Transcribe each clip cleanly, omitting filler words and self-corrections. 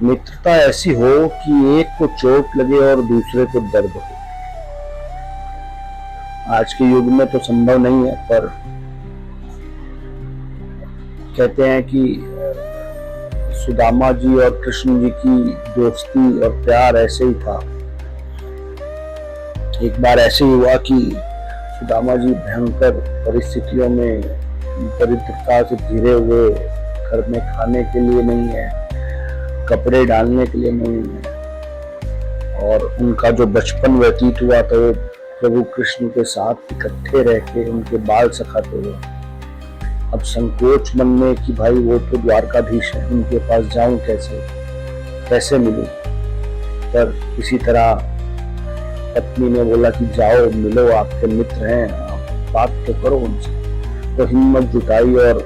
मित्रता ऐसी हो कि एक को चोट लगे और दूसरे को दर्द हो। आज के युग में तो संभव नहीं है, पर कहते हैं कि सुदामा जी और कृष्ण जी की दोस्ती और प्यार ऐसे ही था। एक बार ऐसे ही हुआ कि सुदामा जी भयंकर परिस्थितियों में दरिद्रता से घिरे हुए, घर में खाने के लिए नहीं है, कपड़े डालने के लिए नहीं है, और उनका जो बचपन व्यतीत हुआ था वो प्रभु कृष्ण के साथ इकट्ठे रह के उनके बाल सखाते हुए। अब संकोच मन में कि भाई वो तो द्वारकाधीश है, उनके पास जाऊं कैसे मिलूं। पर किसी तरह पत्नी ने बोला कि जाओ मिलो, आपके मित्र हैं, आप बात तो करो उनसे। तो हिम्मत जुटाई और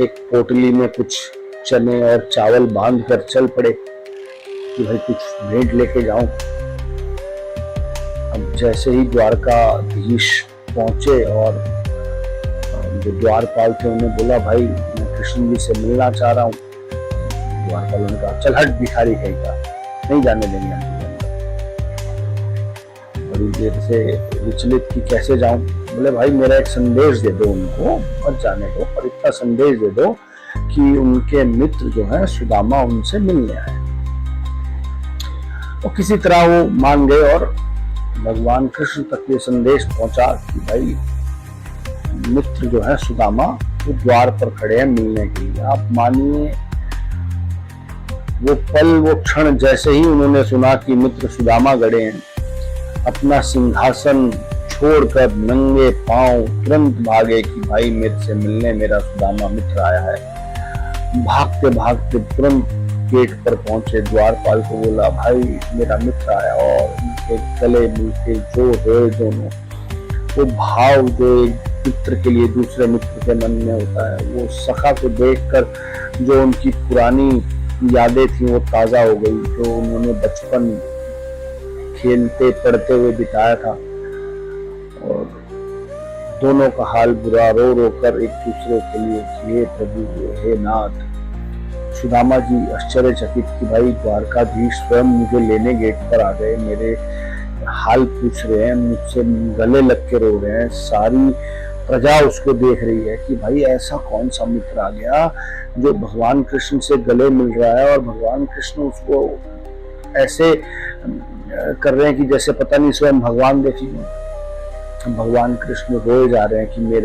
एक पोटली में कुछ चने और चावल बांध कर चल पड़े कि भाई कुछ भेंट लेके जाऊं। अब जैसे ही द्वारकाधीश पहुंचे और जो द्वारपाल थे उन्हें बोला, भाई मैं कृष्ण जी से मिलना चाह रहा हूँ। द्वारपाल ने कहा, चल हट भिखारी कहेगा, नहीं जाने देंगे हम तुझे। बड़ी देर से विचलित कि कैसे जाऊं। बोले, भाई मेरा एक संदेश दे दो उनको, मत जाने दो, पर इतना संदेश दे दो कि उनके मित्र जो है सुदामा उनसे मिलने आए। तो किसी तरह वो मान गए और भगवान कृष्ण तक ये संदेश पहुंचा कि भाई मित्र जो है सुदामा वो द्वार पर खड़े हैं मिलने के लिए। आप मानिए वो पल, वो क्षण जैसे ही उन्होंने सुना कि मित्र सुदामा गड़े हैं, अपना सिंहासन छोड़कर नंगे पांव तुरंत भागे कि भाई मेरे से मिलने मेरा सुदामा मित्र आया है। भागते भागते तुरंत गेट पर पहुंचे, द्वारपाल को बोला, भाई मेरा मित्र आया। और उनके गले मिलके जो रोए दोनों, वो भाव जो एक मित्र के लिए दूसरे मित्र के मन में होता है, वो सखा को देखकर जो उनकी पुरानी यादें थी वो ताजा हो गई, जो उन्होंने बचपन खेलते पढ़ते हुए बिताया था। और दोनों का हाल बुरा, रो रो कर एक दूसरे के लिए, हे प्रभु, हे नाथ। सुदामा जी आश्चर्यचकित कि भाई द्वारकाधीश स्वयं मुझे लेने गेट पर आ गए, मेरे हाल पूछ रहे हैं, मुझसे गले लग के रो रहे हैं। सारी प्रजा उसको देख रही है कि भाई ऐसा कौन सा मित्र आ गया जो भगवान कृष्ण से गले मिल रहा है, और भगवान कृष्ण उसको ऐसे कर रहे हैं कि जैसे पता नहीं स्वयं भगवान देखिए। भगवान कृष्ण रोए जा रहे हैं कि मेरे